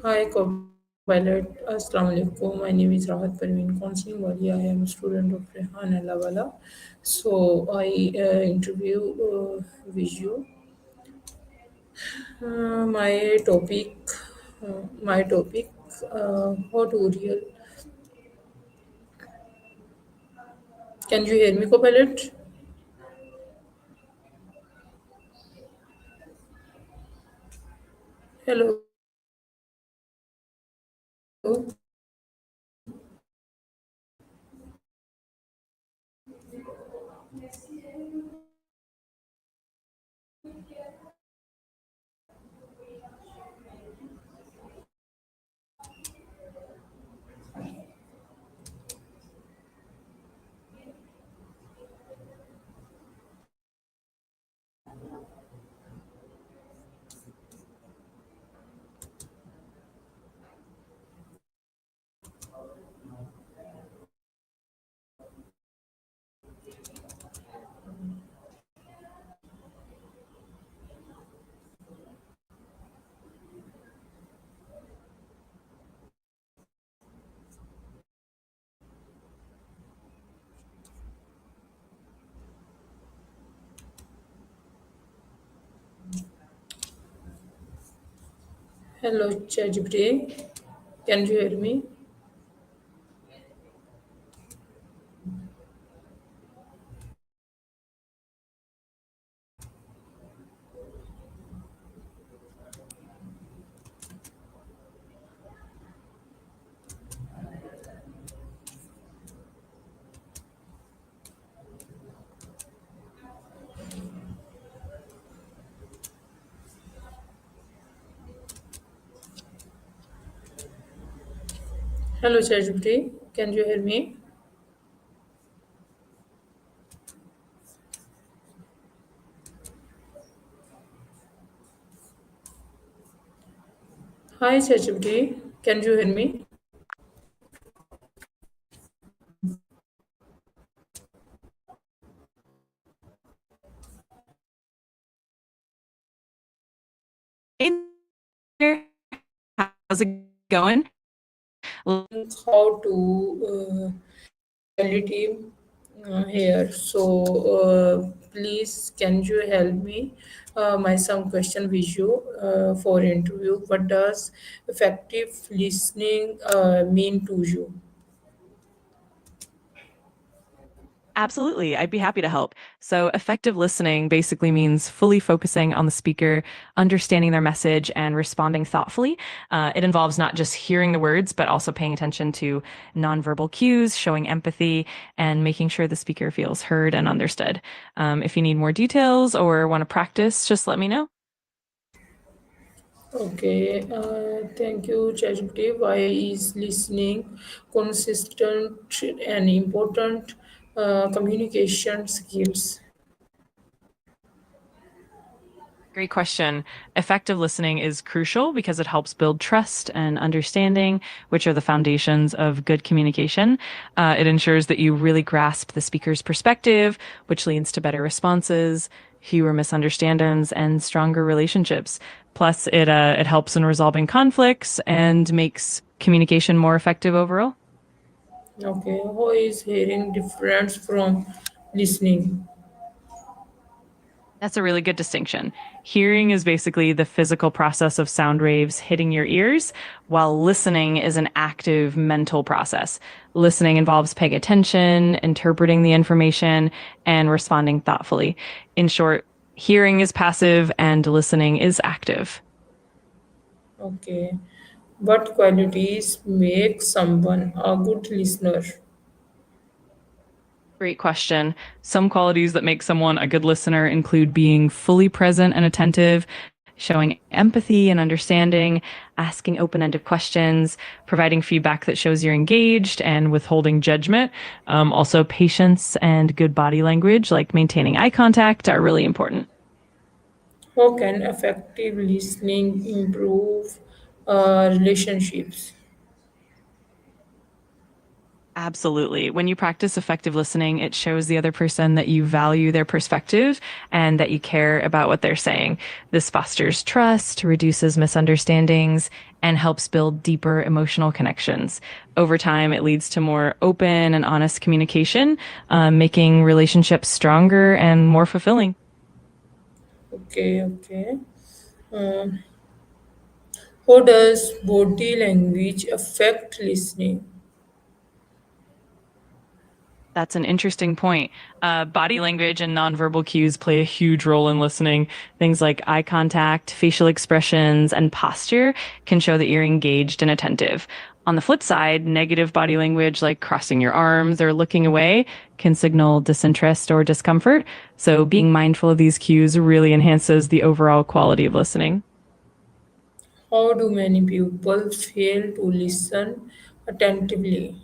Hi, Copilot. Assalamu alaikum. My name is Rahat Parveen Counseling Wali. I am a student of Rehan Alawala. So I interview with you. My topic, my topic, what Uriel. Can you hear me, Copilot? Hello. Hello, ChatGPT. Can you hear me? Hello, ChatGPT. Can you hear me? Hi, ChatGPT. Can you hear me? Hey there. How's it going? How to quality here. So please, can you help me? My some question with you for interview. What does effective listening mean to you? Absolutely. I'd be happy to help. So, effective listening basically means fully focusing on the speaker, understanding their message, and responding thoughtfully. It involves not just hearing the words, but also paying attention to nonverbal cues, showing empathy, and making sure the speaker feels heard and understood. If you need more details or want to practice, just let me know. Okay, thank you, ChatGPT. Why is listening consistent and important communication skills? Great question. Effective listening is crucial because it helps build trust and understanding, which are the foundations of good communication. It ensures that you really grasp the speaker's perspective, which leads to better responses, fewer misunderstandings, and stronger relationships. Plus, it helps in resolving conflicts and makes communication more effective overall. Okay, how is hearing different from listening? That's a really good distinction. Hearing is basically the physical process of sound waves hitting your ears, while listening is an active mental process. Listening involves paying attention, interpreting the information, and responding thoughtfully. In short, hearing is passive and listening is active. Okay. What qualities make someone a good listener? Great question. Some qualities that make someone a good listener include being fully present and attentive, showing empathy and understanding, asking open ended questions, providing feedback that shows you're engaged, and withholding judgment. Also, patience and good body language, like maintaining eye contact, are really important. How can effective listening improve relationships? Absolutely. When you practice effective listening, it shows the other person that you value their perspective and that you care about what they're saying. This fosters trust, reduces misunderstandings, and helps build deeper emotional connections. Over time, it leads to more open and honest communication, making relationships stronger and more fulfilling. Okay, okay. Um, how does body language affect listening? That's an interesting point. Body language and nonverbal cues play a huge role in listening. Things like eye contact, facial expressions, and posture can show that you're engaged and attentive. On the flip side, negative body language like crossing your arms or looking away can signal disinterest or discomfort. So being mindful of these cues really enhances the overall quality of listening. How do many people fail to listen attentively?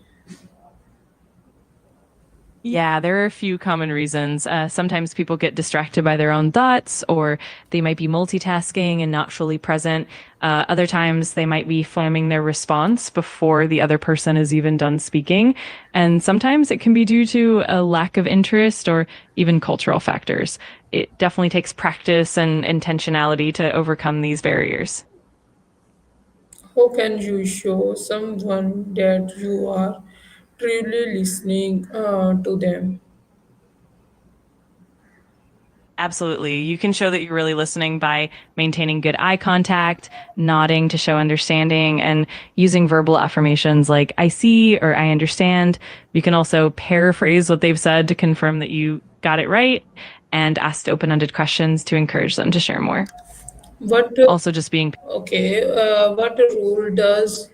Yeah, there are a few common reasons. Sometimes people get distracted by their own thoughts, or they might be multitasking and not fully present. Other times they might be framing their response before the other person is even done speaking. And sometimes it can be due to a lack of interest or even cultural factors. It definitely takes practice and intentionality to overcome these barriers. How can you show someone that you are truly listening to them? Absolutely. You can show that you're really listening by maintaining good eye contact, nodding to show understanding, and using verbal affirmations like I see or I understand. You can also paraphrase what they've said to confirm that you got it right and ask open ended questions to encourage them to share more. What Also, just being Okay, what role does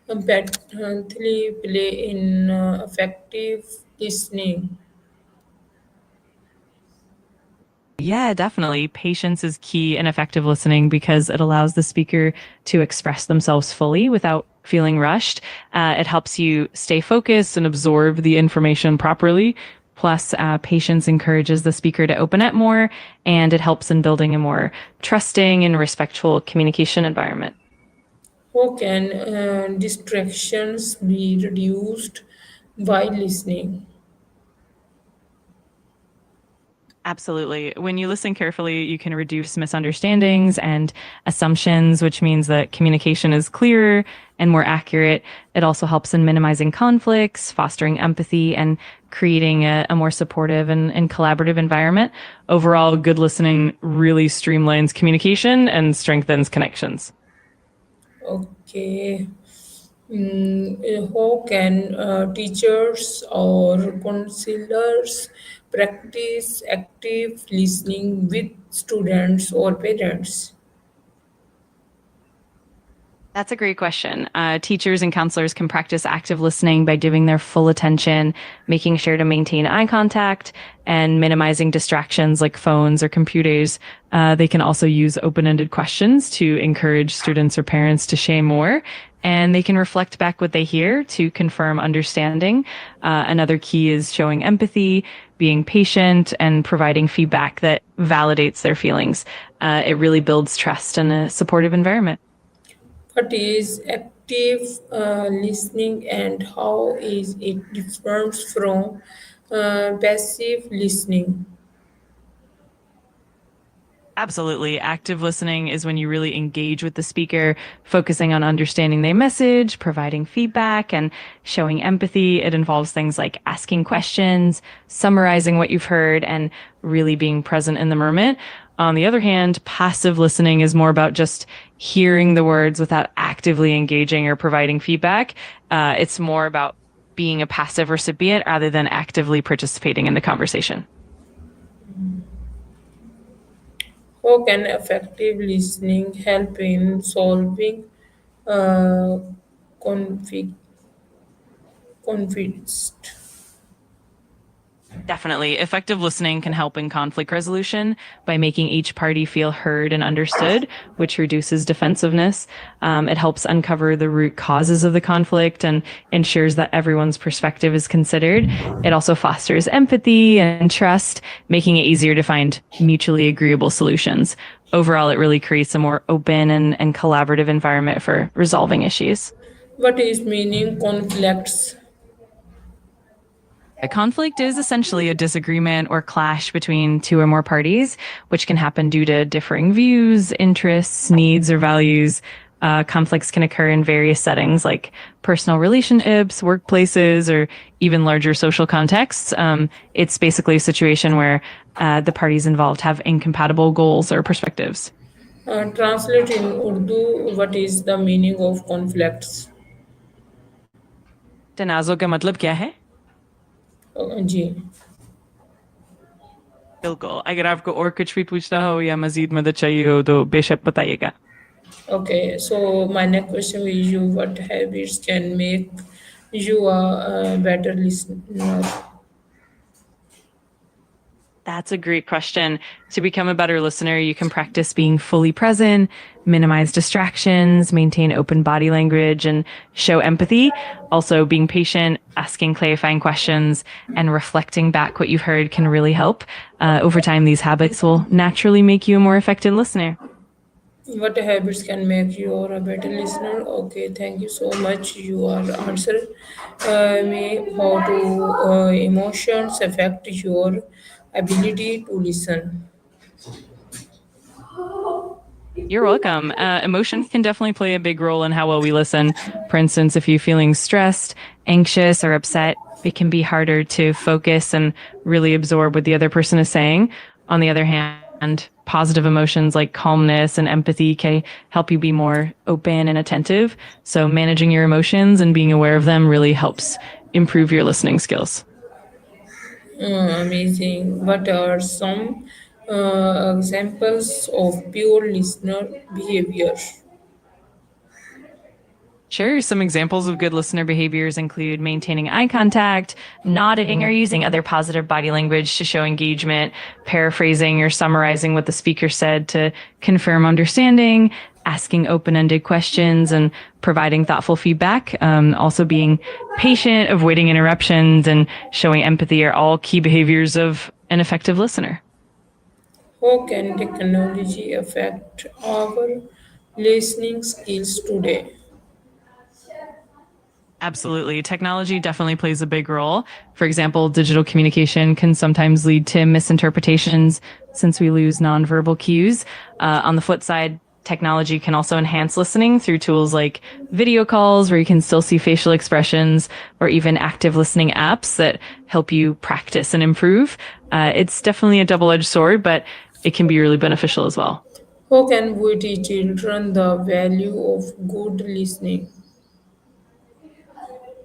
empathy play in effective listening? Yeah, definitely. Patience is key in effective listening because it allows the speaker to express themselves fully without feeling rushed. It helps you stay focused and absorb the information properly. Plus, patience encourages the speaker to open up more, and it helps in building a more trusting and respectful communication environment. How can distractions be reduced while listening? Absolutely. When you listen carefully, you can reduce misunderstandings and assumptions, which means that communication is clearer and more accurate. It also helps in minimizing conflicts, fostering empathy, and creating a more supportive and collaborative environment. Overall, good listening really streamlines communication and strengthens connections. Okay. How can teachers or counselors practice active listening with students or parents? That's a great question. Teachers and counselors can practice active listening by giving their full attention, making sure to maintain eye contact, and minimizing distractions like phones or computers. They can also use open ended questions to encourage students or parents to share more. And they can reflect back what they hear to confirm understanding. Another key is showing empathy, being patient, and providing feedback that validates their feelings. It really builds trust in a supportive environment. What is active listening and how is it different from passive listening? Absolutely. Active listening is when you really engage with the speaker, focusing on understanding their message, providing feedback, and showing empathy. It involves things like asking questions, summarizing what you've heard, and really being present in the moment. On the other hand, passive listening is more about just hearing the words without actively engaging or providing feedback. It's more about being a passive recipient rather than actively participating in the conversation. How can effective listening help in solving uh, conflict, conflicts? Definitely. Effective listening can help in conflict resolution by making each party feel heard and understood, which reduces defensiveness. It helps uncover the root causes of the conflict and ensures that everyone's perspective is considered. It also fosters empathy and trust, making it easier to find mutually agreeable solutions. Overall, it really creates a more open and collaborative environment for resolving issues. What is meaning conflicts? A conflict is essentially a disagreement or clash between two or more parties, which can happen due to differing views, interests, needs, or values. Conflicts can occur in various settings like personal relationships, workplaces, or even larger social contexts. It's basically a situation where the parties involved have incompatible goals or perspectives. Translate in Urdu, what is the meaning of conflicts? तनाज़ों का मतलब क्या है? जी. बिल्कुल अगर आपको और कुछ भी पूछना हो या मजीद मदद चाहिए हो तो बेशक बताइएगा. Okay, so my next question is you, what habits can make you a better listener? That's a great question. To become a better listener, you can practice being fully present, minimize distractions, maintain open body language, and show empathy. Also, being patient, asking clarifying questions, and reflecting back what you've heard can really help. Over time, these habits will naturally make you a more effective listener. What habits can make you a better listener? Okay, thank you so much. You are answer me how to emotions affect your ability to listen. You're welcome. Emotions can definitely play a big role in how well we listen. For instance, if you're feeling stressed, anxious, or upset, it can be harder to focus and really absorb what the other person is saying. On the other hand, positive emotions like calmness and empathy can help you be more open and attentive. So, managing your emotions and being aware of them really helps improve your listening skills. Amazing. What are some examples of pure listener behavior? Sure. Some examples of good listener behaviors include maintaining eye contact, nodding, or using other positive body language to show engagement, paraphrasing or summarizing what the speaker said to confirm understanding, asking open ended questions, and providing thoughtful feedback. Also, being patient, avoiding interruptions, and showing empathy are all key behaviors of an effective listener. How can technology affect our listening skills today? Absolutely. Technology definitely plays a big role. For example, digital communication can sometimes lead to misinterpretations since we lose nonverbal cues. On the flip side, technology can also enhance listening through tools like video calls, where you can still see facial expressions, or even active listening apps that help you practice and improve. It's definitely a double edged sword, but it can be really beneficial as well. How can we teach children the value of good listening?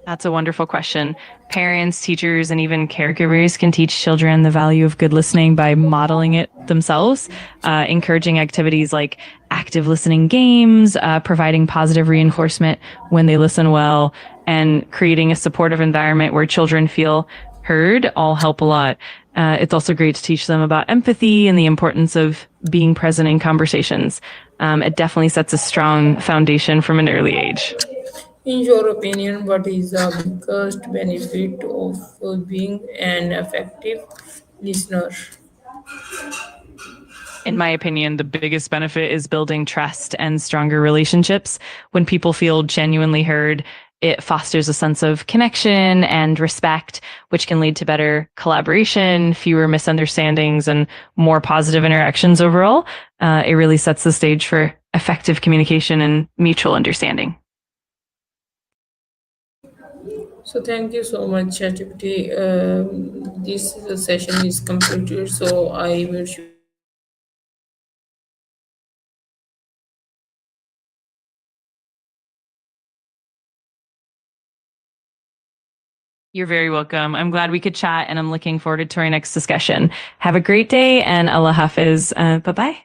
That's a wonderful question. Parents, teachers, and even caregivers can teach children the value of good listening by modeling it themselves, encouraging activities like active listening games, providing positive reinforcement when they listen well, and creating a supportive environment where children feel heard all help a lot. It's also great to teach them about empathy and the importance of being present in conversations. It definitely sets a strong foundation from an early age. In your opinion, what is the biggest benefit of being an effective listener? In my opinion, the biggest benefit is building trust and stronger relationships. When people feel genuinely heard, it fosters a sense of connection and respect, which can lead to better collaboration, fewer misunderstandings, and more positive interactions overall. It really sets the stage for effective communication and mutual understanding. So thank you so much, ChatGPT. This session is completed, so I wish you You're very welcome. I'm glad we could chat and I'm looking forward to our next discussion. Have a great day and Allah Hafiz. Bye bye.